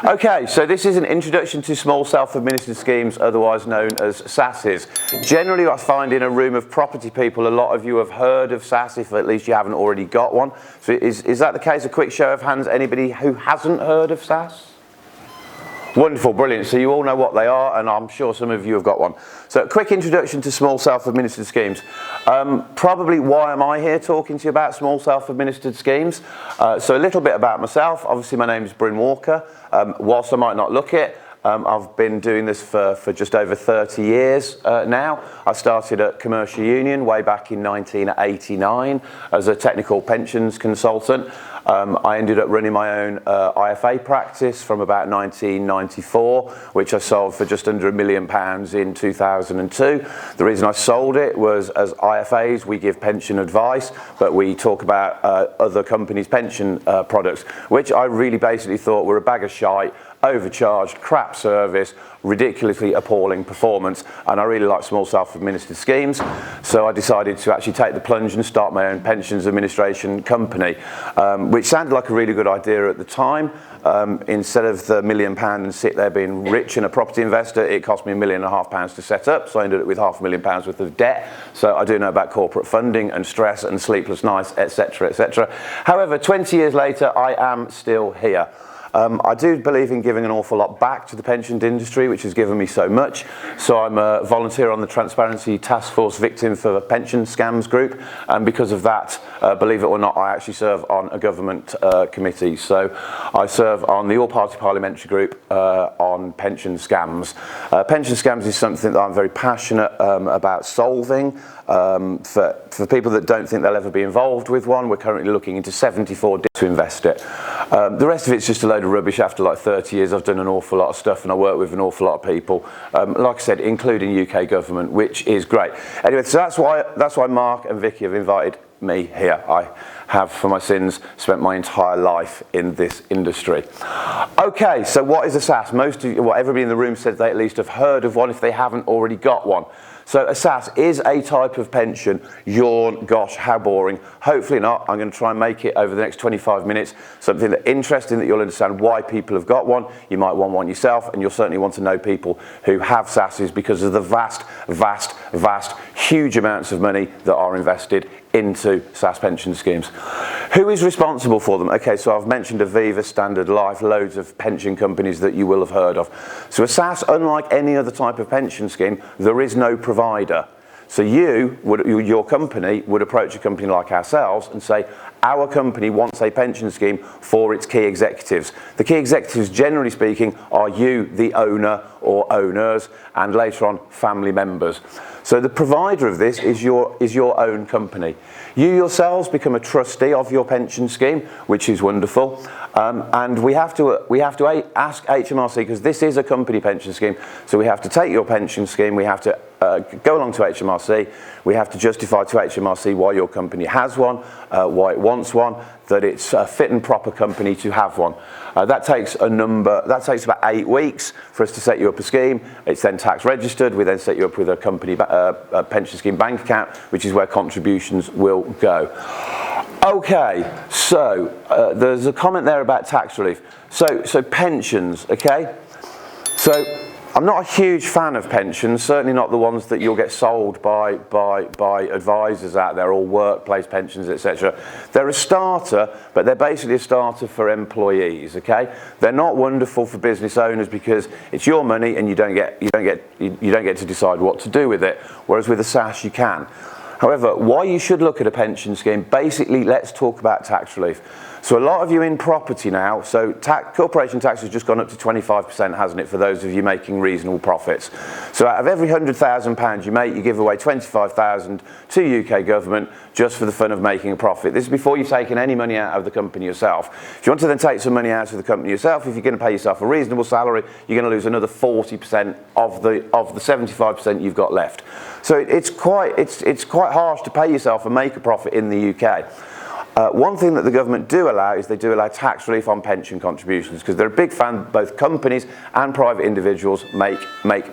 Okay, so this is an introduction to small self-administered schemes, otherwise known as SASs. Generally, I find in a room of property people, a lot of you have heard of SAS, if at least you haven't already got one. So is that the case? A quick show of hands, anybody who hasn't heard of SAS? Wonderful, brilliant. So you all know what they are, and I'm sure some of you have got one. So a quick introduction to small self-administered schemes. Probably why am I here talking to you about small self-administered schemes? So a little bit about myself. Obviously my name is Bryn. Whilst I might not look it, I've been doing this for just over 30 years now. I started at Commercial Union way back in 1989 as a technical pensions consultant. I ended up running my own IFA practice from about 1994, which I sold for just under £1 million in 2002. The reason I sold it was, as IFAs, we give pension advice, but we talk about other companies' pension products, which I really basically thought were a bag of shite, overcharged, crap service, ridiculously appalling performance, and I really like small self-administered schemes, so I decided to actually take the plunge and start my own pensions administration company, which sounded like a really good idea at the time. Instead of the £1 million and sit there being rich and a property investor, it cost me £1.5 million to set up, so I ended up with £500,000 worth of debt. So I do know about corporate funding and stress and sleepless nights, etc., etc. However, 20 years later, I am still here. I do believe in giving an awful lot back to the pension industry, which has given me so much. So I'm a volunteer on the Transparency Task Force Victim for Pension Scams group, and because of that, believe it or not, I actually serve on a government committee. So I serve on the all-party parliamentary group on pension scams. Pension scams is something that I'm very passionate about solving. For people that don't think they'll ever be involved with one, we're currently looking into 74 to invest it. The rest of it's just a load of rubbish. After like 30 years, I've done an awful lot of stuff and I work with an awful lot of people, like I said, including UK government, which is great. Anyway, so that's why Mark and Vicky have invited me here. I have, for my sins, spent my entire life in this industry. Okay, so what is a SAS? Everybody in the room said they at least have heard of one if they haven't already got one. So a SAS is a type of pension. Yawn, gosh, how boring. Hopefully not. I'm going to try and make it over the next 25 minutes something that interesting, that you'll understand why people have got one. You might want one yourself, and you'll certainly want to know people who have SASs because of the vast, huge amounts of money that are invested into SAS pension schemes. Who is responsible for them? Okay, so I've mentioned Aviva, Standard Life, loads of pension companies that you will have heard of. So a SAS, unlike any other type of pension scheme, there is no provider. So your company would approach a company like ourselves and say, our company wants a pension scheme for its key executives. The key executives, generally speaking, are you, the owner or owners, and later on, family members. So the provider of this is your own company. You yourselves become a trustee of your pension scheme, which is wonderful. And we have to ask HMRC, because this is a company pension scheme, so we have to take your pension scheme, we have to go along to HMRC, we have to justify to HMRC why your company has one, why it wants one, that it's a fit and proper company to have one. That takes about 8 weeks for us to set you up a scheme. It's then tax registered. We then set you up with a company a pension scheme bank account, which is where contributions will go. Okay, so there's a comment there about tax relief. So pensions, okay? So I'm not a huge fan of pensions, certainly not the ones that you'll get sold by advisors out there, or workplace pensions, etc. They're a starter, but they're basically a starter for employees, okay? They're not wonderful for business owners because it's your money and you don't get to decide what to do with it, whereas with a SAS you can. However, why you should look at a pension scheme, basically let's talk about tax relief. So a lot of you in property now, so corporation tax has just gone up to 25%, hasn't it, for those of you making reasonable profits. So out of every £100,000 you make, you give away £25,000 to UK government just for the fun of making a profit. This is before you've taken any money out of the company yourself. If you want to then take some money out of the company yourself, if you're going to pay yourself a reasonable salary, you're going to lose another 40% of the 75% you've got left. So it's quite harsh to pay yourself and make a profit in the UK. One thing that the government do allow is they do allow tax relief on pension contributions, because they're a big fan, both companies and private individuals make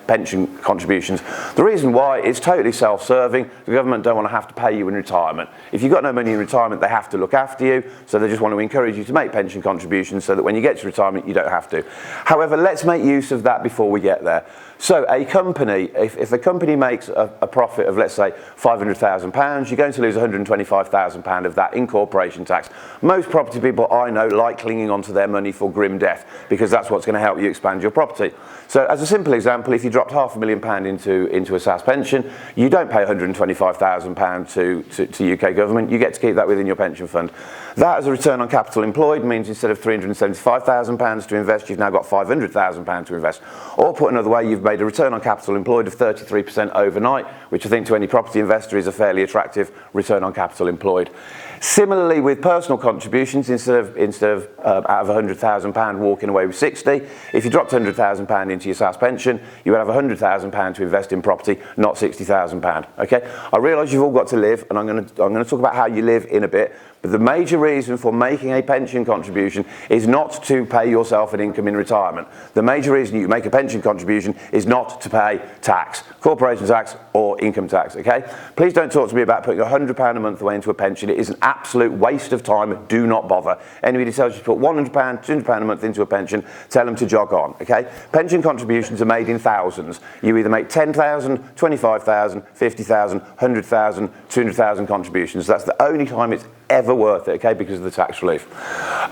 pension contributions. The reason why is totally self-serving. The government don't want to have to pay you in retirement. If you've got no money in retirement, they have to look after you, so they just want to encourage you to make pension contributions so that when you get to retirement, you don't have to. However, let's make use of that before we get there. So a company, if a company makes a profit of, let's say, £500,000, you're going to lose £125,000 of that in corporation tax. Most property people I know like clinging onto their money for grim death, because that's what's going to help you expand your property. So as a simple example, if you dropped £500,000 into a SAS pension, you don't pay £125,000 to UK government, you get to keep that within your pension fund. That as a return on capital employed means instead of £375,000 to invest, you've now got £500,000 to invest. Or put another way, you've made a return on capital employed of 33% overnight, which I think to any property investor is a fairly attractive return on capital employed. Similarly with personal contributions, instead of out of £100,000 walking away with 60, if you dropped £100,000 into your SAS pension, you would have £100,000 to invest in property, not £60,000. Okay? I realise you've all got to live, and I'm going to talk about how you live in a bit. But the major reason for making a pension contribution is not to pay yourself an income in retirement. The major reason you make a pension contribution is not to pay tax, corporation tax or income tax, okay? Please don't talk to me about putting £100 a month away into a pension. It is an absolute waste of time. Do not bother. Anybody tells you to put £100, £200 a month into a pension, tell them to jog on, okay? Pension contributions are made in thousands. You either make 10,000, 25,000, 50,000, 100,000, 200,000 contributions. That's the only time it's ever worth it, okay, because of the tax relief.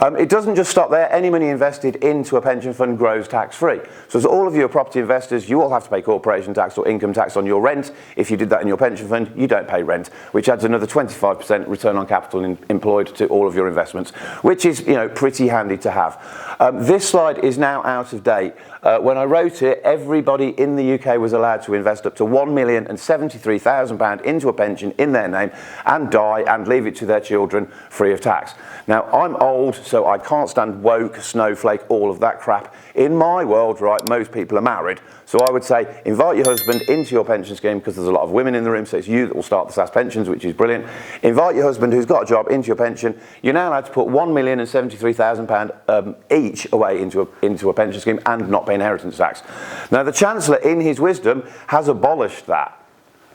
It doesn't just stop there. Any money invested into a pension fund grows tax-free. So as all of you are property investors, you all have to pay corporation tax or income tax on your rent. If you did that in your pension fund, you don't pay rent, which adds another 25% return on capital employed to all of your investments, which is, pretty handy to have. This slide is now out of date. When I wrote it, everybody in the UK was allowed to invest up to £1,073,000 into a pension in their name and die and leave it to their children free of tax. Now, I'm old, so I can't stand woke, snowflake, all of that crap. In my world, right, most people are married. So I would say invite your husband into your pension scheme, because there's a lot of women in the room, so it's you that will start the SAS pensions, which is brilliant. Invite your husband who's got a job into your pension. You're now allowed to put £1,073,000 each away into a pension scheme and not pay inheritance tax. Now, the Chancellor, in his wisdom, has abolished that,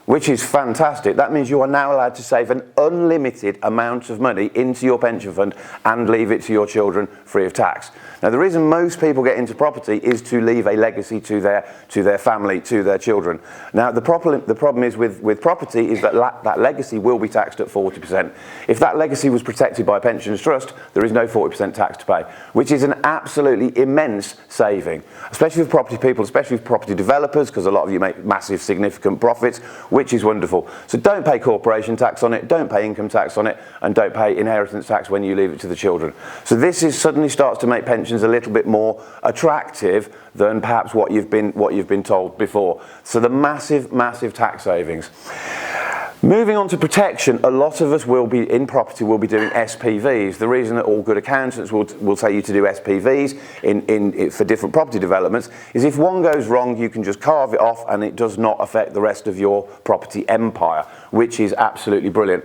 which is fantastic. That means you are now allowed to save an unlimited amount of money into your pension fund and leave it to your children free of tax. Now, the reason most people get into property is to leave a legacy to their family, to their children. Now, the problem is with property is that that legacy will be taxed at 40%. If that legacy was protected by a pensions trust, there is no 40% tax to pay, which is an absolutely immense saving, especially with property people, especially with property developers, because a lot of you make massive, significant profits, which is wonderful. So don't pay corporation tax on it, don't pay income tax on it, and don't pay inheritance tax when you leave it to the children. So this suddenly starts to make pensions a little bit more attractive than perhaps what you've been told before. So the massive tax savings. Moving on to protection, a lot of us will be doing SPVs. The reason that all good accountants will tell you to do SPVs for different property developments is if one goes wrong, you can just carve it off and it does not affect the rest of your property empire, which is absolutely brilliant.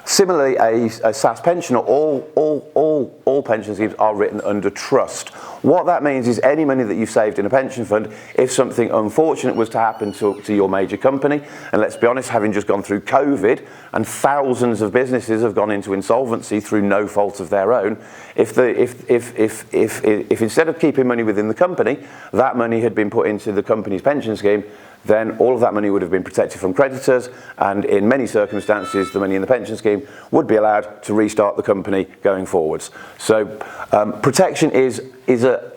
Similarly, a SAS pension, or all pension schemes are written under trust. What that means is any money that you've saved in a pension fund, if something unfortunate was to happen to your major company, and let's be honest, having just gone through COVID and thousands of businesses have gone into insolvency through no fault of their own, if instead of keeping money within the company, that money had been put into the company's pension scheme, then all of that money would have been protected from creditors, and in many circumstances the money in the pension scheme would be allowed to restart the company going forwards. So protection is a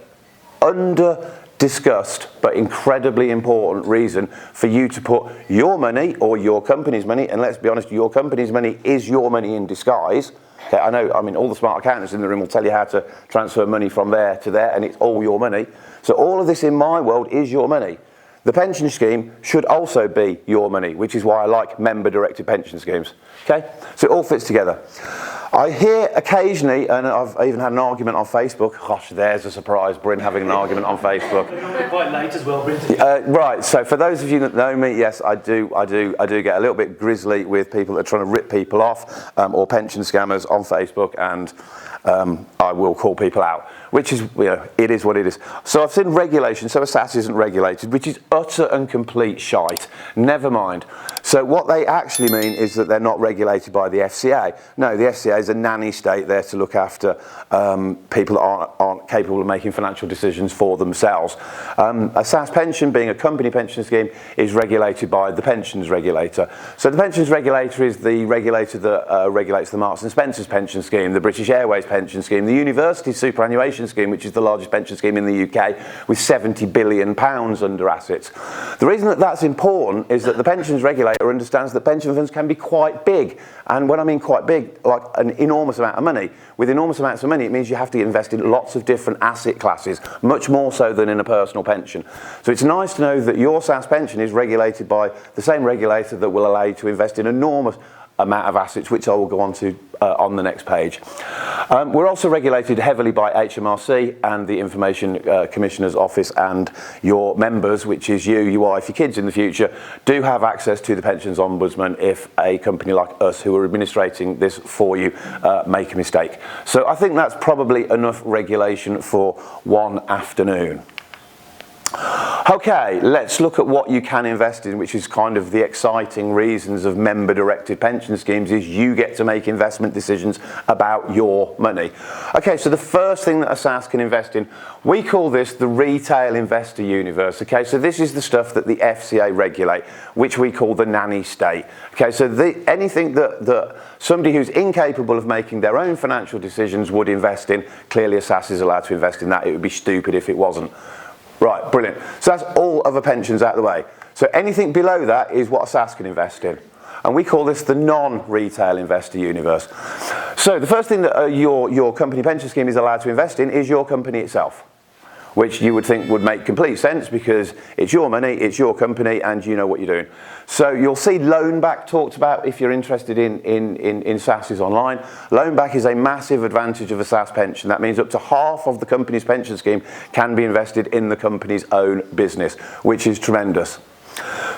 under-discussed but incredibly important reason for you to put your money or your company's money, and let's be honest, your company's money is your money in disguise. Okay, I mean, all the smart accountants in the room will tell you how to transfer money from there to there, and it's all your money. So all of this in my world is your money. the pension scheme should also be your money, which is why I like member-directed pension schemes. Okay, so it all fits together. I hear occasionally, and I've even had an argument on Facebook. Gosh, there's a surprise, Bryn having an argument on Facebook. Quite late as well, Bryn. Right. So for those of you that know me, yes, I do get a little bit grizzly with people that are trying to rip people off or pension scammers on Facebook, and I will call people out, which is, it is what it is. So I've seen regulation, so a SAS isn't regulated, which is utter and complete shite. Never mind. So what they actually mean is that they're not regulated by the FCA. No, the FCA is a nanny state there to look after people that aren't capable of making financial decisions for themselves. A SAS pension, being a company pension scheme, is regulated by the pensions regulator. So the pensions regulator is the regulator that regulates the Marks and Spencer's pension scheme, the British Airways pension scheme, the university superannuation scheme, which is the largest pension scheme in the UK, with £70 billion under assets. The reason that that's important is that the pensions regulator understands that pension funds can be quite big, and when I mean quite big, like an enormous amount of money. With enormous amounts of money, it means you have to invest in lots of different asset classes, much more so than in a personal pension. So it's nice to know that your SAS pension is regulated by the same regulator that will allow you to invest in enormous amount of assets, which I will go on to on the next page. We're also regulated heavily by HMRC and the Information Commissioner's Office, and your members, which is you, your wife, your kids in the future, do have access to the Pensions Ombudsman if a company like us who are administrating this for you make a mistake. So I think that's probably enough regulation for one afternoon. Okay, let's look at what you can invest in, which is kind of the exciting reasons of member-directed pension schemes, is you get to make investment decisions about your money. Okay, so the first thing that a SAS can invest in, we call this the retail investor universe. Okay, so this is the stuff that the FCA regulate, which we call the nanny state. Okay, so anything that somebody who's incapable of making their own financial decisions would invest in, clearly a SAS is allowed to invest in that. It would be stupid if it wasn't. Right, brilliant. So that's all other pensions out of the way. So anything below that is what a SAS can invest in. And we call this the non-retail investor universe. So the first thing that your company pension scheme is allowed to invest in is your company itself, which you would think would make complete sense because it's your money, it's your company, and you know what you're doing. So you'll see loan back talked about if you're interested in SASs online. Loan back is a massive advantage of a SAS pension. That means up to half of the company's pension scheme can be invested in the company's own business, which is tremendous.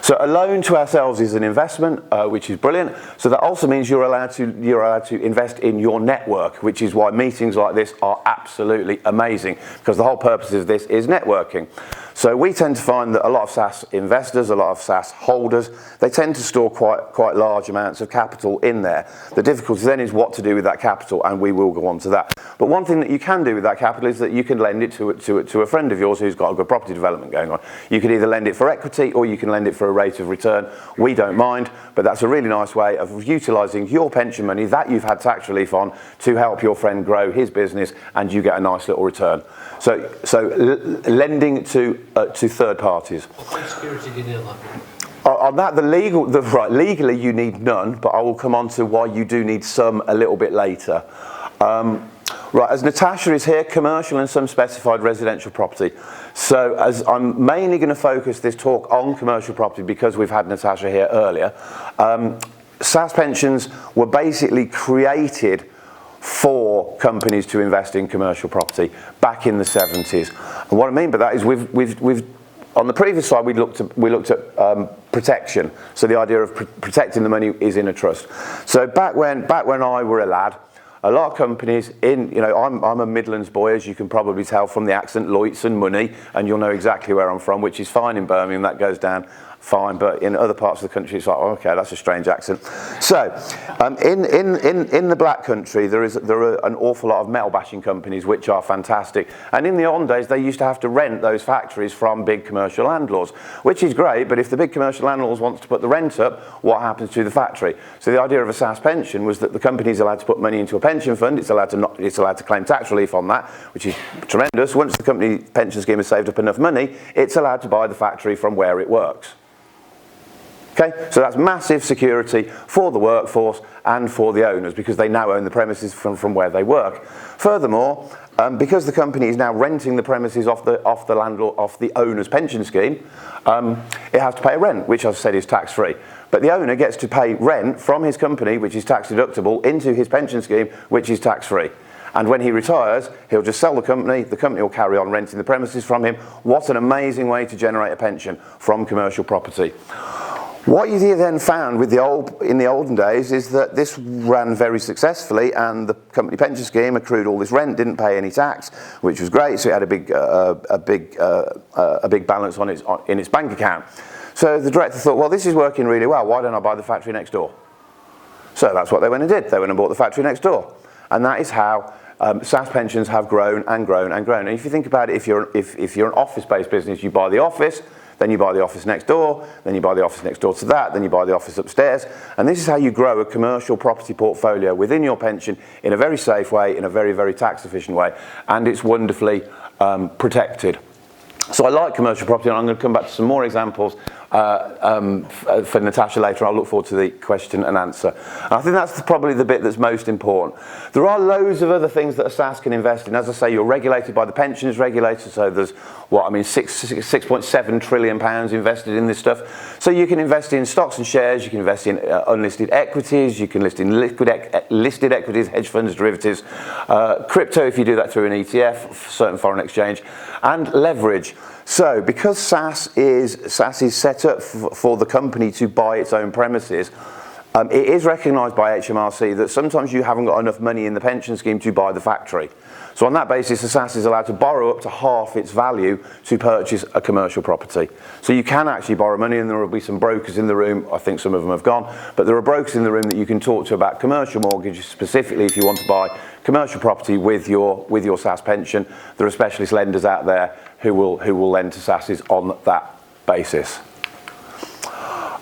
So a loan to ourselves is an investment, which is brilliant. So that also means you're allowed to invest in your network, which is why meetings like this are absolutely amazing, because the whole purpose of this is networking. So we tend to find that a lot of SAS investors, a lot of SAS holders, they tend to store quite large amounts of capital in there. The difficulty then is what to do with that capital, and we will go on to that. But one thing that you can do with that capital is that you can lend it to a friend of yours who's got a good property development going on. You can either lend it for equity or you can lend it for a rate of return. We don't mind, but that's a really nice way of utilising your pension money that you've had tax relief on to help your friend grow his business, and you get a nice little return. So lending to third parties. What security do you need on that? On that, legally you need none, but I will come on to why you do need some a little bit later. Right, as Natasha is here, commercial and some specified residential property. So as I'm mainly going to focus this talk on commercial property because we've had Natasha here earlier, SAS pensions were basically created for companies to invest in commercial property back in the 70s. And what I mean by that is we've on the previous slide we looked at protection. So the idea of protecting the money is in a trust. So back when I were a lad, a lot of companies I'm a Midlands boy, as you can probably tell from the accent, Lloyds and money, and you'll know exactly where I'm from, which is fine in Birmingham, that goes down fine, but in other parts of the country it's like, oh, okay, that's a strange accent. So in the black country there are an awful lot of metal bashing companies which are fantastic, and in the old days they used to have to rent those factories from big commercial landlords, which is great, but if the big commercial landlords wants to put the rent up, what happens to the factory? So the idea of a SAS pension was that the company is allowed to put money into a pension fund, it's allowed to claim tax relief on that, which is tremendous. Once the company pension scheme has saved up enough money, it's allowed to buy the factory from where it works. Okay, so that's massive security for the workforce and for the owners because they now own the premises from where they work. Furthermore, because the company is now renting the premises off the owner's pension scheme, it has to pay a rent, which I've said is tax-free. But the owner gets to pay rent from his company, which is tax deductible, into his pension scheme, which is tax-free. And when he retires, he'll just sell the company will carry on renting the premises from him. What an amazing way to generate a pension from commercial property. What you then found with in the olden days is that this ran very successfully, and the company pension scheme accrued all this rent, didn't pay any tax, which was great. So it had a big balance in its bank account. So the director thought, well, this is working really well. Why don't I buy the factory next door? So that's what they went and did. They went and bought the factory next door, and that is how SAS pensions have grown and grown and grown. And if you think about it, if you're an office-based business, you buy the office. Then you buy the office next door, then you buy the office next door to that, then you buy the office upstairs. And this is how you grow a commercial property portfolio within your pension in a very safe way, in a very, very tax efficient way. And it's wonderfully protected. So I like commercial property, and I'm going to come back to some more examples for Natasha later. I'll look forward to the question and answer. And I think that's probably the bit that's most important. There are loads of other things that a SAS can invest in. As I say, you're regulated by the pensions regulator, so there's £6.7 trillion invested in this stuff. So you can invest in stocks and shares, you can invest in unlisted equities, you can list in listed equities, hedge funds, derivatives, crypto if you do that through an ETF, certain foreign exchange, and leverage. So because SAS is set up for the company to buy its own premises, it is recognised by HMRC that sometimes you haven't got enough money in the pension scheme to buy the factory. So on that basis, the SAS is allowed to borrow up to half its value to purchase a commercial property. So you can actually borrow money, and there will be some brokers in the room. I think some of them have gone, but there are brokers in the room that you can talk to about commercial mortgages, specifically if you want to buy commercial property with your SAS pension. There are specialist lenders out there who will lend to SASs on that basis.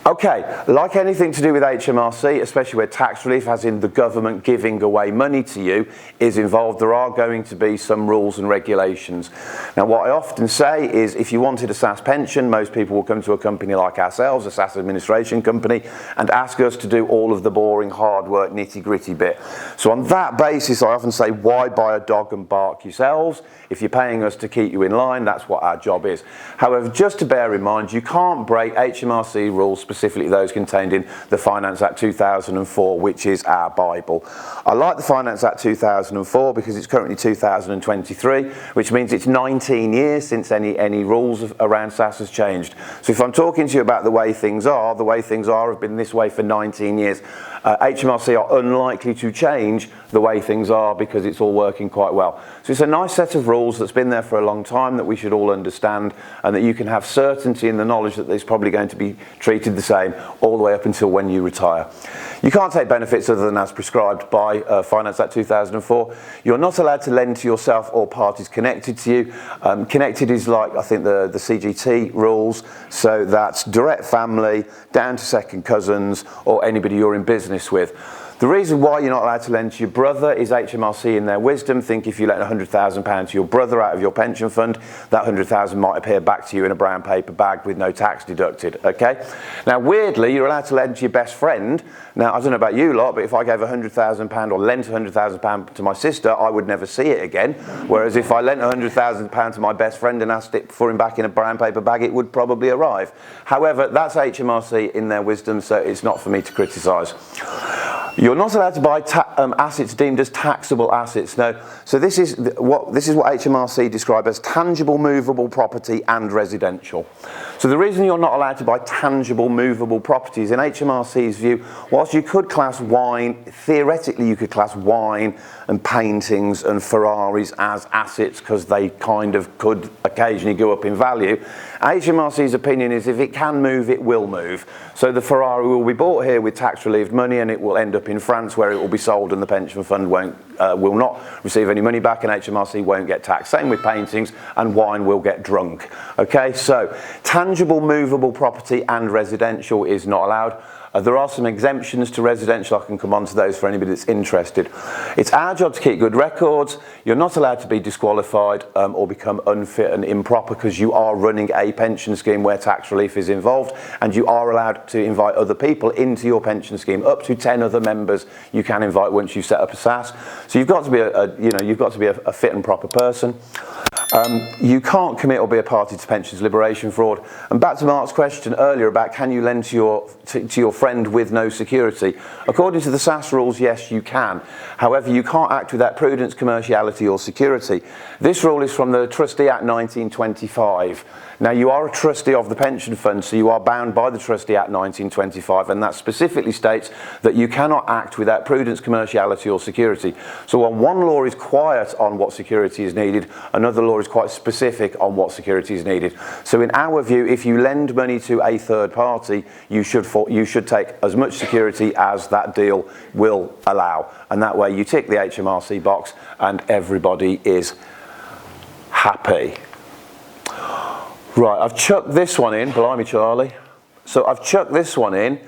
Okay, like anything to do with HMRC, especially where tax relief, as in the government giving away money to you, is involved, there are going to be some rules and regulations. Now, what I often say is if you wanted a SAS pension, most people will come to a company like ourselves, a SAS administration company, and ask us to do all of the boring, hard work, nitty-gritty bit. So on that basis, I often say, why buy a dog and bark yourselves? If you're paying us to keep you in line, that's what our job is. However, just to bear in mind, you can't break HMRC rules, specifically those contained in the Finance Act 2004, which is our Bible. I like the Finance Act 2004 because it's currently 2023, which means it's 19 years since any rules around SAS has changed. So if I'm talking to you about the way things are have been this way for 19 years. HMRC are unlikely to change the way things are because it's all working quite well. So it's a nice set of rules that's been there for a long time that we should all understand, and that you can have certainty in the knowledge that it's probably going to be treated the same all the way up until when you retire. You can't take benefits other than as prescribed by Finance Act 2004. You're not allowed to lend to yourself or parties connected to you. Connected is like, I think, the CGT rules, so that's direct family, down to second cousins, or anybody you're in business with. The reason why you're not allowed to lend to your brother is HMRC in their wisdom think if you lent £100,000 to your brother out of your pension fund, that £100,000 might appear back to you in a brown paper bag with no tax deducted, okay? Now weirdly, you're allowed to lend to your best friend. Now I don't know about you lot, but if I gave £100,000 or lent £100,000 to my sister, I would never see it again. Whereas if I lent £100,000 to my best friend and asked it for him back in a brown paper bag, it would probably arrive. However, that's HMRC in their wisdom, so it's not for me to criticise. You're not allowed to buy assets deemed as taxable assets. No. So this is what HMRC describe as tangible movable property and residential. So the reason you're not allowed to buy tangible movable properties in HMRC's view, whilst you could class wine, theoretically you could class wine and paintings and Ferraris as assets because they kind of could occasionally go up in value, HMRC's opinion is if it can move, it will move. So the Ferrari will be bought here with tax relieved money and it will end up in France where it will be sold and the pension fund will not receive any money back and HMRC won't get taxed. Same with paintings, and wine will get drunk. Okay, so tangible movable property and residential is not allowed. There are some exemptions to residential. I can come on to those for anybody that's interested. It's our job to keep good records. You're not allowed to be disqualified or become unfit and improper because you are running a pension scheme where tax relief is involved, and you are allowed to invite other people into your pension scheme. Up to 10 other members you can invite once you've set up a SAS. So you've got to be a fit and proper person. You can't commit or be a party to pensions liberation fraud. And back to Mark's question earlier about can you lend to your friend with no security. According to the SAS rules, yes, you can. However, you can't act without prudence, commerciality or security. This rule is from the Trustee Act 1925. Now, you are a trustee of the pension fund, so you are bound by the Trustee Act 1925, and that specifically states that you cannot act without prudence, commerciality or security. So while one law is quiet on what security is needed, another law is quite specific on what security is needed. So in our view, if you lend money to a third party, you should take as much security as that deal will allow. And that way you tick the HMRC box and everybody is happy. Right, I've chucked this one in, blimey Charlie. So I've chucked this one in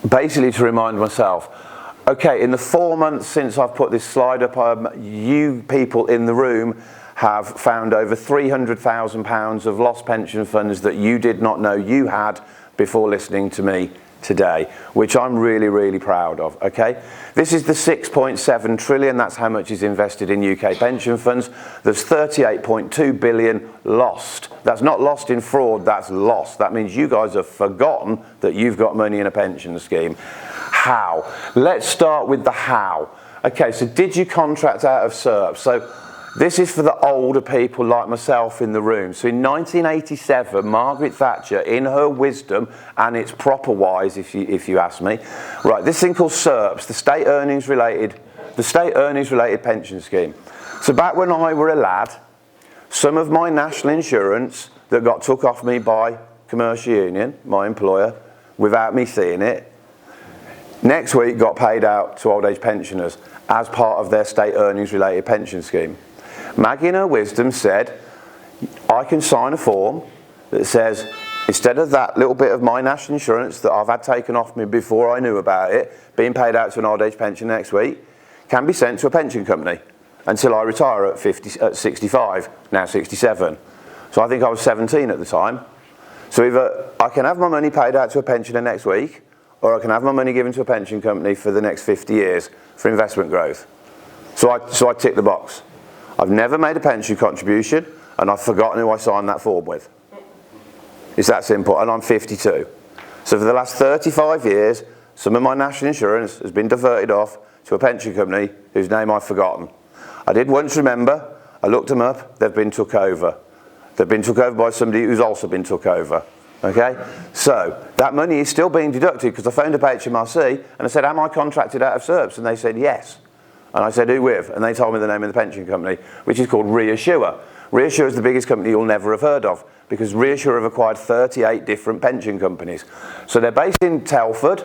basically to remind myself, okay, in the 4 months since I've put this slide up, you people in the room have found over £300,000 of lost pension funds that you did not know you had before listening to me today, which I'm really, really proud of, okay? This is the 6.7 trillion, that's how much is invested in UK pension funds. There's 38.2 billion lost. That's not lost in fraud, that's lost. That means you guys have forgotten that you've got money in a pension scheme. How? Let's start with the how. Okay, so did you contract out of SERP? So this is for the older people like myself in the room. So in 1987, Margaret Thatcher, in her wisdom, and it's proper wise if you ask me, right, this thing called SERPs, the state earnings related pension scheme. So back when I were a lad, some of my national insurance that got took off me by Commercial Union, my employer, without me seeing it, next week got paid out to old age pensioners as part of their state earnings related pension scheme. Maggie in her wisdom said, I can sign a form that says, instead of that little bit of my national insurance that I've had taken off me before I knew about it, being paid out to an old age pension next week, can be sent to a pension company until I retire at 65, now 67. So I think I was 17 at the time. So either I can have my money paid out to a pensioner next week, or I can have my money given to a pension company for the next 50 years for investment growth. So I tick the box. I've never made a pension contribution, and I've forgotten who I signed that form with. It's that simple, and I'm 52. So for the last 35 years, some of my national insurance has been diverted off to a pension company whose name I've forgotten. I did once remember, I looked them up, they've been took over. They've been took over by somebody who's also been took over. Okay, so that money is still being deducted because I phoned up HMRC and I said, am I contracted out of SERPs? And they said yes. And I said, who with? And they told me the name of the pension company, which is called Reassure. Reassure is the biggest company you'll never have heard of because Reassure have acquired 38 different pension companies. So they're based in Telford.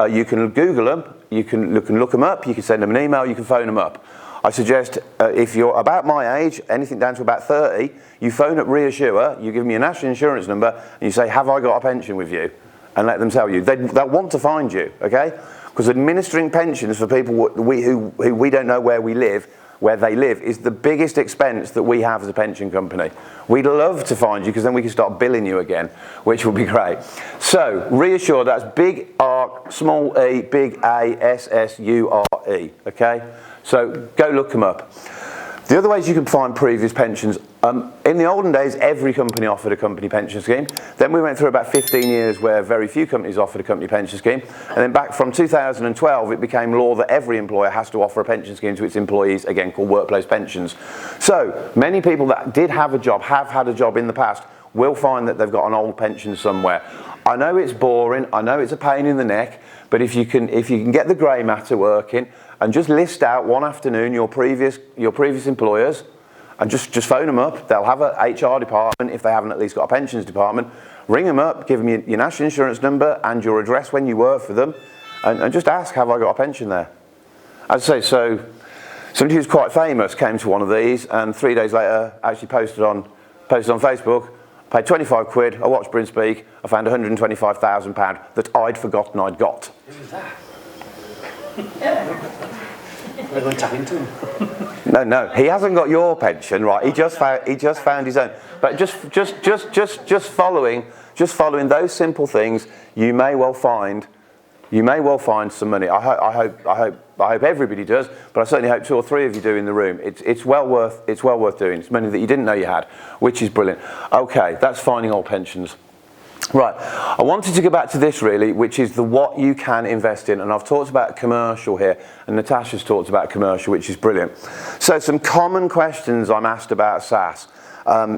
You can Google them, you can look them up, you can send them an email, you can phone them up. I suggest if you're about my age, anything down to about 30, you phone up Reassure, you give them your national insurance number, and you say, have I got a pension with you? And let them tell you. They'll want to find you, okay? Because administering pensions for people who we don't know where they live, is the biggest expense that we have as a pension company. We'd love to find you because then we can start billing you again, which would be great. So, Reassure, that's big R, small e, big A, S-S-U-R-E, okay? So, go look them up. The other ways you can find previous pensions, in the olden days, every company offered a company pension scheme. Then we went through about 15 years where very few companies offered a company pension scheme. And then back from 2012, it became law that every employer has to offer a pension scheme to its employees, again called workplace pensions. So many people that did have a job, have had a job in the past, will find that they've got an old pension somewhere. I know it's boring, I know it's a pain in the neck, but if you can get the grey matter working and just list out one afternoon your previous employers, and just phone them up. They'll have a HR department if they haven't at least got a pensions department. Ring them up, give them your national insurance number and your address when you work for them, and just ask, have I got a pension there? As I say, so somebody who's quite famous came to one of these and 3 days later actually posted on Facebook, Paid 25 quid, I watched Bryn speak, I found £125,000 that I'd forgotten I'd got. Who was that? We're going to tap into him. No, he hasn't got your pension, right? He just found his own. But just following those simple things, you may well find some money. I hope everybody does, but I certainly hope 2 or 3 of you do in the room. It's well worth doing. It's money that you didn't know you had, which is brilliant. Okay, that's finding old pensions. Right, I wanted to go back to this really, which is the what you can invest in, and I've talked about commercial here, and Natasha's talked about commercial, which is brilliant. So some common questions I'm asked about SaaS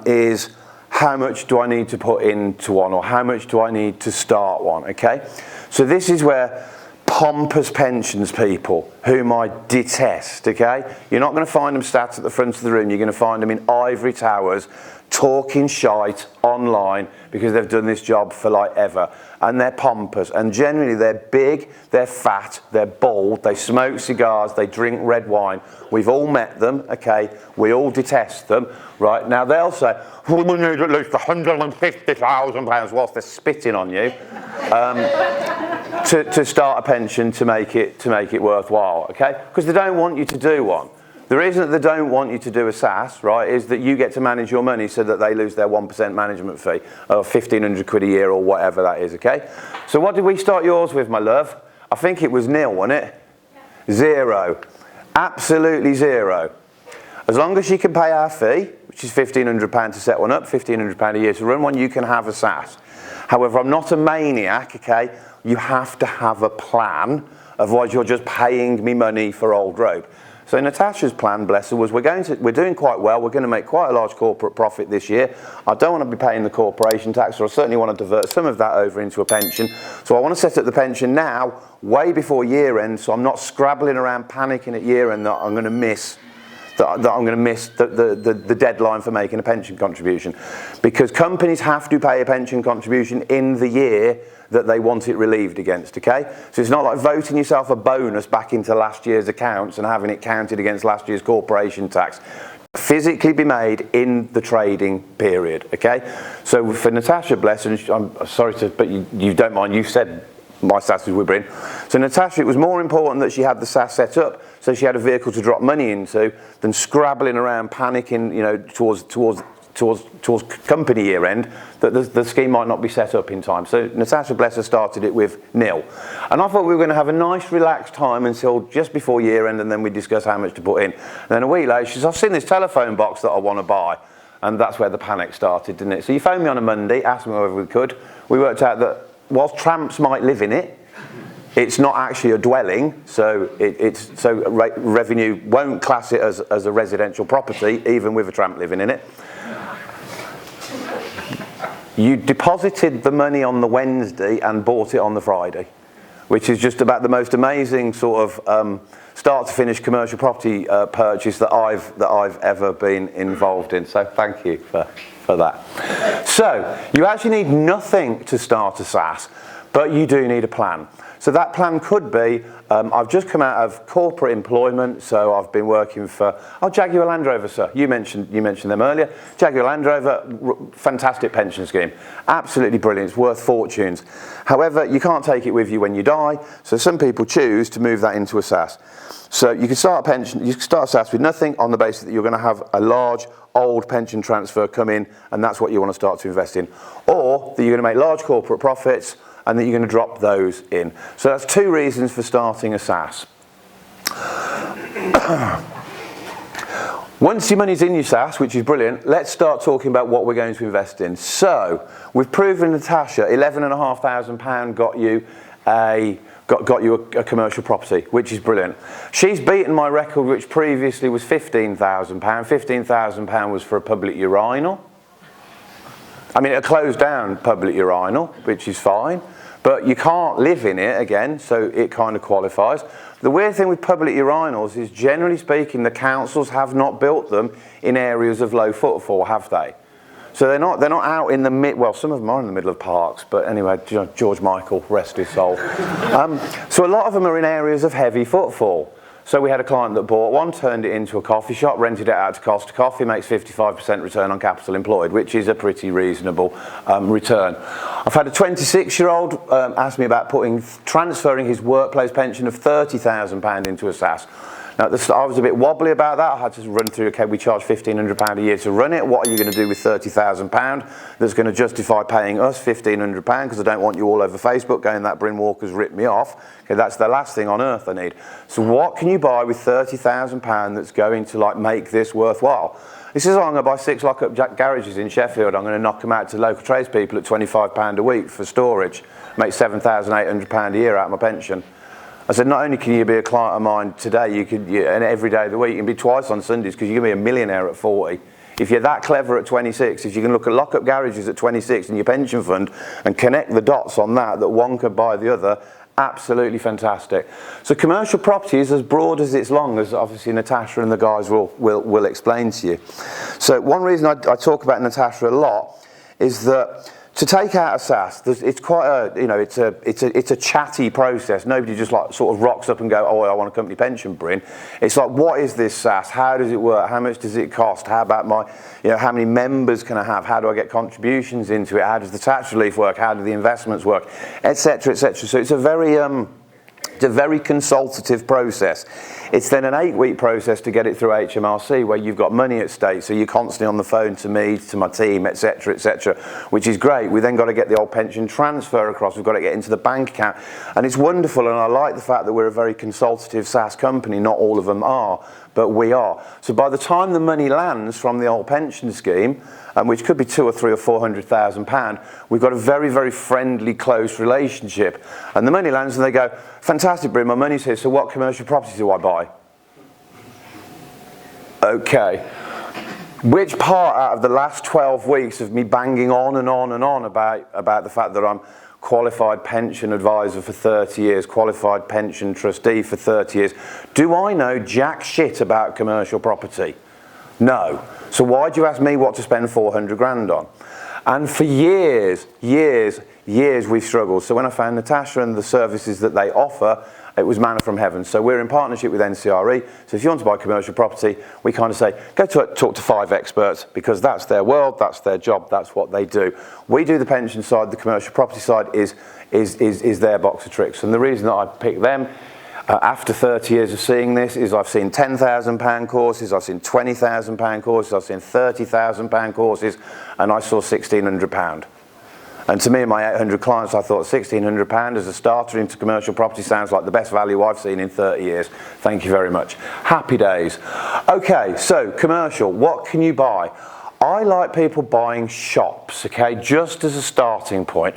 is how much do I need to put into one, or how much do I need to start one, okay? So this is where pompous pensions people, whom I detest, okay? You're not going to find them sat at the front of the room, you're going to find them in ivory towers, talking shite online because they've done this job for like ever, and they're pompous, and generally they're big, they're fat, they're bald, they smoke cigars, they drink red wine. We've all met them, okay? We all detest them, right? Now they'll say, well, we need at least £150,000 whilst they're spitting on you to start a pension to make it worthwhile, okay? Because they don't want you to do one. The reason that they don't want you to do a SaaS, right, is that you get to manage your money so that they lose their 1% management fee of 1,500 quid a year or whatever that is, okay? So what did we start yours with, my love? I think it was nil, wasn't it? Yeah. 0. Absolutely 0. As long as you can pay our fee, which is £1,500 to set one up, £1,500 a year to run one, you can have a SaaS. However, I'm not a maniac, okay? You have to have a plan, otherwise you're just paying me money for old rope. So Natasha's plan, bless her, was we're doing quite well, we're going to make quite a large corporate profit this year. I don't want to be paying the corporation tax, or I certainly want to divert some of that over into a pension. So I want to set up the pension now, way before year end, so I'm not scrabbling around panicking at year end that I'm going to miss the deadline for making a pension contribution. Because companies have to pay a pension contribution in the year that they want it relieved against, okay? So it's not like voting yourself a bonus back into last year's accounts and having it counted against last year's corporation tax. Physically be made in the trading period, okay? So for Natasha, bless her, I'm sorry to, but you don't mind, you said my SaaS was with Bryn. So Natasha, it was more important that she had the SaaS set up so she had a vehicle to drop money into than scrabbling around panicking, you know, towards company year end, that the scheme might not be set up in time. So Natasha, bless her, started it with nil. And I thought we were going to have a nice relaxed time until just before year end, and then we'd discuss how much to put in. And then a week later, she says, I've seen this telephone box that I want to buy. And that's where the panic started, didn't it? So you phoned me on a Monday, asked me whether we could. We worked out that whilst tramps might live in it, it's not actually a dwelling, so revenue won't class it as a residential property, even with a tramp living in it. You deposited the money on the Wednesday and bought it on the Friday, which is just about the most amazing sort of start to finish commercial property purchase that I've ever been involved in. So thank you for that. So you actually need nothing to start a SaaS, but you do need a plan. So that plan could be, I've just come out of corporate employment, so I've been working for, Jaguar Land Rover, sir. You mentioned them earlier. Jaguar Land Rover, fantastic pension scheme. Absolutely brilliant, it's worth fortunes. However, you can't take it with you when you die, so some people choose to move that into a SaaS. So you can start a pension, you can start a SaaS with nothing on the basis that you're going to have a large old pension transfer come in, and that's what you want to start to invest in. Or that you're going to make large corporate profits, and that you're going to drop those in. So that's 2 reasons for starting a SaaS. Once your money's in your SaaS, which is brilliant, let's start talking about what we're going to invest in. So we've proven, Natasha, £11,500 got you a commercial property, which is brilliant. She's beaten my record, which previously was £15,000. £15,000 was for a public urinal. I mean, it closed down public urinal, which is fine, but you can't live in it again, so it kind of qualifies. The weird thing with public urinals is, generally speaking, the councils have not built them in areas of low footfall, have they? So they're not out in the well, some of them are in the middle of parks, but anyway, George Michael, rest his soul. So a lot of them are in areas of heavy footfall. So we had a client that bought one, turned it into a coffee shop, rented it out to Costa Coffee, makes 55% return on capital employed, which is a pretty reasonable return. I've had a 26-year-old ask me about transferring his workplace pension of £30,000 into a SAS. Now, I was a bit wobbly about that. I had to run through, okay, we charge £1,500 a year to run it. What are you going to do with £30,000 that's going to justify paying us £1,500? Because I don't want you all over Facebook going, that Bryn Walker's ripped me off. Okay, that's the last thing on earth I need. So what can you buy with £30,000 that's going to like make this worthwhile? This is, I'm going to buy 6 lock-up garages in Sheffield. I'm going to knock them out to local tradespeople at £25 a week for storage. Make £7,800 a year out of my pension. I said, not only can you be a client of mine today, and every day of the week, you can be twice on Sundays because you can be a millionaire at 40. If you're that clever at 26, if you can look at lock-up garages at 26 in your pension fund and connect the dots on that one could buy the other, absolutely fantastic. So commercial property is as broad as it's long, as obviously Natasha and the guys will explain to you. So one reason I talk about Natasha a lot is that to take out a SAS, it's quite a, it's a chatty process. Nobody just like sort of rocks up and go, oh, I want a company pension, Bryn. It's like, what is this SAS? How does it work? How much does it cost? How about my, how many members can I have? How do I get contributions into it? How does the tax relief work? How do the investments work? Etc., etc. So it's a very consultative process. It's then an 8-week process to get it through HMRC, where you've got money at stake, so you're constantly on the phone to me, to my team, etc., which is great. We then got to get the old pension transfer across, we've got to get into the bank account, and it's wonderful, and I like the fact that we're a very consultative SaaS company. Not all of them are, but we are. So by the time the money lands from the old pension scheme, which could be £200,000 or £300,000 or £400,000, we've got a very, very friendly, close relationship. And the money lands and they go, fantastic, Bryn, my money's here, so what commercial property do I buy? Okay. Which part out of the last 12 weeks of me banging on and on and on about the fact that I'm qualified pension advisor for 30 years, qualified pension trustee for 30 years, do I know jack shit about commercial property? No. So why do you ask me what to spend 400 grand on? And for years we've struggled. So when I found Natasha and the services that they offer, it was manna from heaven. So we're in partnership with NCRE. So if you want to buy commercial property, we kind of say, go talk to 5 experts, because that's their world, that's their job, that's what they do. We do the pension side, the commercial property side is their box of tricks. And the reason that I picked them, after 30 years of seeing this, is I've seen £10,000 courses, I've seen £20,000 courses, I've seen £30,000 courses, and I saw £1,600. And to me and my 800 clients, I thought £1,600 as a starter into commercial property sounds like the best value I've seen in 30 years. Thank you very much. Happy days. Okay, so commercial, what can you buy? I like people buying shops, okay, just as a starting point.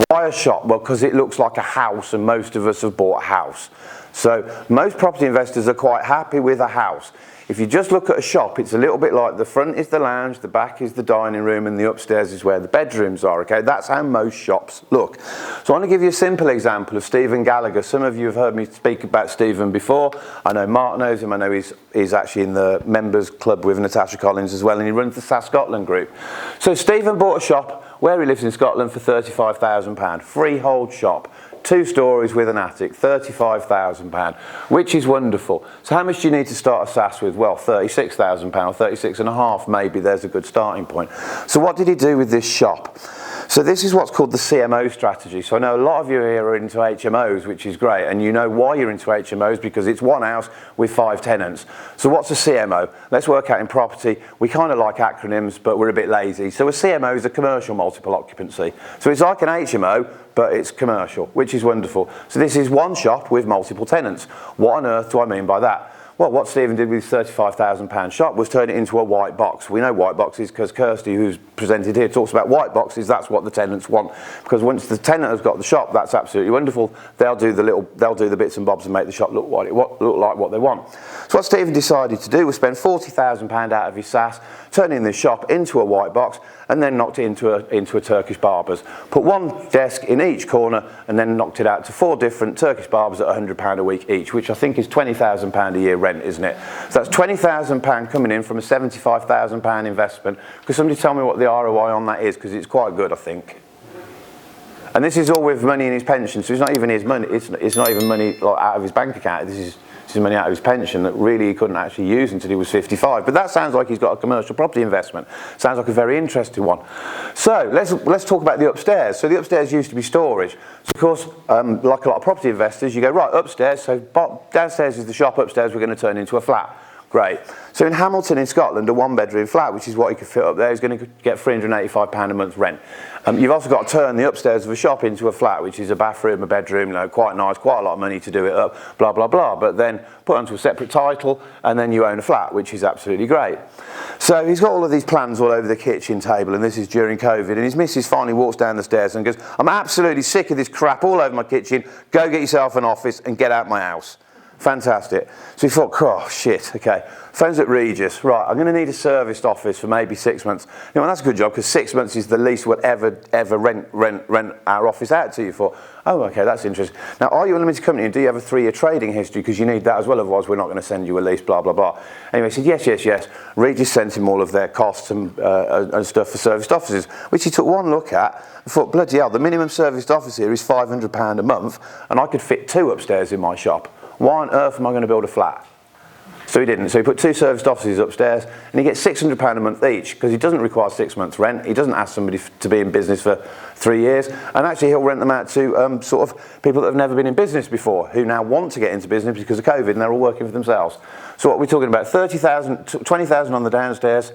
Why a shop? Well, because it looks like a house, and most of us have bought a house. So most property investors are quite happy with a house. If you just look at a shop, it's a little bit like the front is the lounge, the back is the dining room, and the upstairs is where the bedrooms are, okay? That's how most shops look. So I want to give you a simple example of Stephen Gallagher. Some of you have heard me speak about Stephen before. I know Mark knows him. I know he's actually in the members club with Natasha Collins as well, and he runs the SAS Scotland group. So Stephen bought a shop where he lives in Scotland for £35,000, freehold shop. 2 stories with an attic, £35,000, which is wonderful. So how much do you need to start a SAS with? Well, £36,000, 36.5 maybe, there's a good starting point. So what did he do with this shop? So this is what's called the CMO strategy. So I know a lot of you here are into HMOs, which is great, and you know why you're into HMOs, because it's one house with 5 tenants. So what's a CMO? Let's work out in property. We kind of like acronyms, but we're a bit lazy. So a CMO is a commercial multiple occupancy. So it's like an HMO, but it's commercial, which is wonderful. So this is one shop with multiple tenants. What on earth do I mean by that? Well, what Stephen did with his £35,000 shop was turn it into a white box. We know white boxes because Kirsty, who's presented here, talks about white boxes. That's what the tenants want, because once the tenant has got the shop, that's absolutely wonderful. They'll do the bits and bobs and make the shop look like what they want. So what Stephen decided to do was spend £40,000 out of his SAS, turning this shop into a white box, and then knocked it into a Turkish barber's. Put one desk in each corner, and then knocked it out to 4 different Turkish barbers at £100 a week each, which I think is £20,000 a year rent, isn't it? So that's £20,000 coming in from a £75,000 investment. Could somebody tell me what the ROI on that is? Because it's quite good, I think. And this is all with money in his pension, so it's not even his money. It's not even money out of his bank account. This is his money out of his pension that really he couldn't actually use until he was 55. But that sounds like he's got a commercial property investment. Sounds like a very interesting one. So let's talk about the upstairs. So the upstairs used to be storage. So of course, like a lot of property investors, you go, right, upstairs, so downstairs is the shop, upstairs we're going to turn into a flat. Great. So in Hamilton in Scotland, a one-bedroom flat, which is what he could fit up there, is going to get £385 a month rent. You've also got to turn the upstairs of a shop into a flat, which is a bathroom, a bedroom, quite nice, quite a lot of money to do it up, blah, blah, blah. But then put onto a separate title, and then you own a flat, which is absolutely great. So he's got all of these plans all over the kitchen table, and this is during COVID, and his missus finally walks down the stairs and goes, I'm absolutely sick of this crap all over my kitchen, go get yourself an office and get out my house. Fantastic. So he thought, oh shit, okay. Phones at Regis, right, I'm going to need a serviced office for maybe 6 months. You know, that's a good job because 6 months is the least we'll ever rent our office out to you for. Oh, okay, that's interesting. Now, are you a limited company and do you have a 3-year trading history? Because you need that as well, otherwise we're not going to send you a lease, blah, blah, blah. Anyway, he said, yes. Regis sent him all of their costs and stuff for serviced offices, which he took one look at and thought, bloody hell, the minimum serviced office here is £500 a month and I could fit 2 upstairs in my shop. Why on earth am I going to build a flat? So he didn't. So he put 2 serviced offices upstairs and he gets £600 a month each because he doesn't require 6 months rent. He doesn't ask somebody to be in business for 3 years. And actually he'll rent them out to sort of people that have never been in business before who now want to get into business because of COVID and they're all working for themselves. So what we're talking about, 20,000 on the downstairs,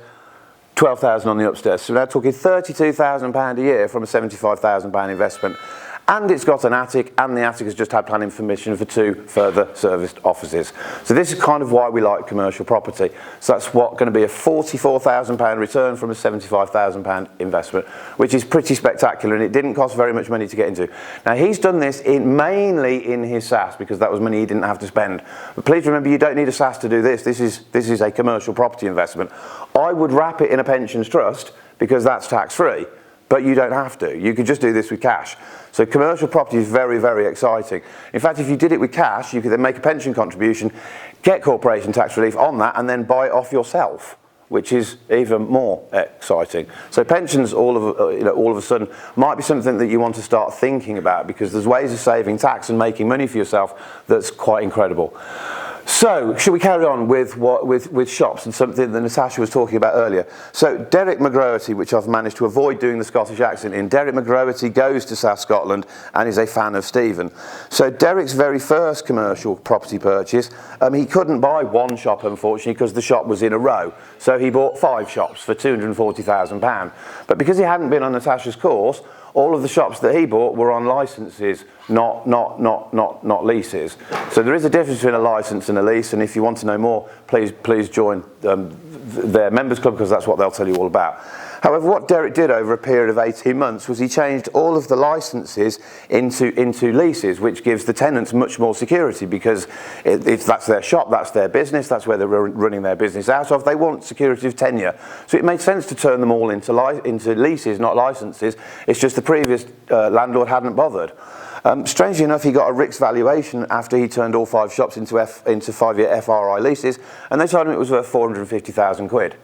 12,000 on the upstairs. So we're now talking £32,000 a year from a £75,000 investment. And it's got an attic, and the attic has just had planning permission for 2 further serviced offices. So this is kind of why we like commercial property. So that's going to be a £44,000 return from a £75,000 investment, which is pretty spectacular, and it didn't cost very much money to get into. Now he's done this mainly in his SAS, because that was money he didn't have to spend. But please remember, you don't need a SAS to do this. This is a commercial property investment. I would wrap it in a pensions trust, because that's tax-free. But you don't have to. You could just do this with cash. So commercial property is very, very exciting. In fact, if you did it with cash, you could then make a pension contribution, get corporation tax relief on that, and then buy it off yourself, which is even more exciting. So pensions all of a sudden might be something that you want to start thinking about, because there's ways of saving tax and making money for yourself that's quite incredible. So, should we carry on with shops and something that Natasha was talking about earlier? So, Derek McGrowerty, which I've managed to avoid doing the Scottish accent in, Derek McGrowerty goes to South Scotland and is a fan of Stephen. So, Derek's very first commercial property purchase, he couldn't buy 1 shop, unfortunately, because the shop was in a row. So, he bought 5 shops for £240,000. But because he hadn't been on Natasha's course, all of the shops that he bought were on licences, not leases. So there is a difference between a licence and a lease, and if you want to know more, please join their members club, because that's what they'll tell you all about. However, what Derek did over a period of 18 months was he changed all of the licences into leases, which gives the tenants much more security, because that's their shop, that's their business, that's where they're running their business out of. They want security of tenure. So it made sense to turn them all into leases, not licences. It's just the previous landlord hadn't bothered. Strangely enough, he got a RICS valuation after he turned all 5 shops into 5-year FRI leases, and they told him it was worth 450,000 quid.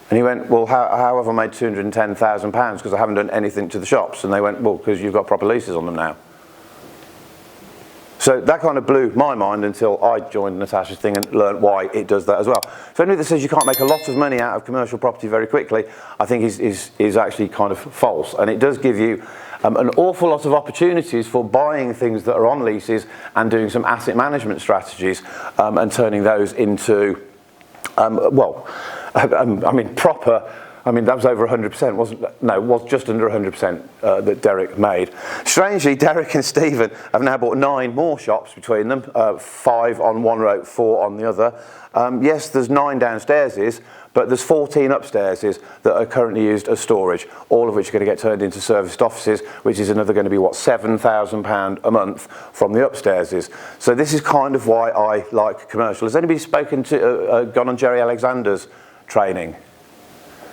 And he went, well, how have I made £210,000 because I haven't done anything to the shops? And they went, well, because you've got proper leases on them now. So that kind of blew my mind until I joined Natasha's thing and learned why it does that as well. So anybody that says you can't make a lot of money out of commercial property very quickly, I think is actually kind of false. And it does give you an awful lot of opportunities for buying things that are on leases and doing some asset management strategies and turning those into, proper. I mean, that was over 100%, wasn't it? No, it was just under 100% that Derek made. Strangely, Derek and Stephen have now bought 9 more shops between them, 5 on one road, 4 on the other. Yes, there's 9 downstairs, but there's 14 upstairs that are currently used as storage, all of which are going to get turned into serviced offices, which is another going to be, what, £7,000 a month from the upstairs. So this is kind of why I like commercial. Has anybody gone on Jerry Alexander's training?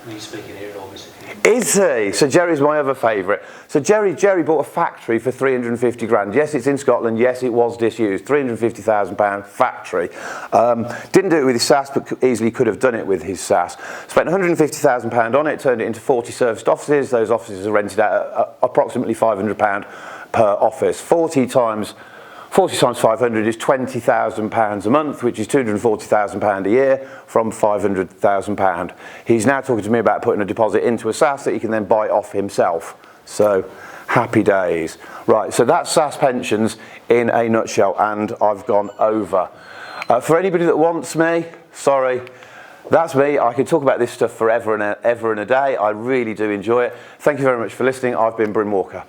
He's speaking here, obviously. Is he? So Jerry's my other favourite. So Jerry bought a factory for 350 grand. Yes, it's in Scotland. Yes, it was disused. £350,000 factory. Didn't do it with his SAS, but easily could have done it with his SAS. Spent £150,000 on it, turned it into 40 serviced offices. Those offices are rented out at approximately £500 per office. 40 times 40 times 500 is £20,000 a month, which is £240,000 a year from £500,000. He's now talking to me about putting a deposit into a SAS that he can then buy off himself. So happy days. Right, so that's SAS pensions in a nutshell, and I've gone over. For anybody that wants me, sorry, that's me. I could talk about this stuff forever and ever and a day. I really do enjoy it. Thank you very much for listening. I've been Bryn Walker.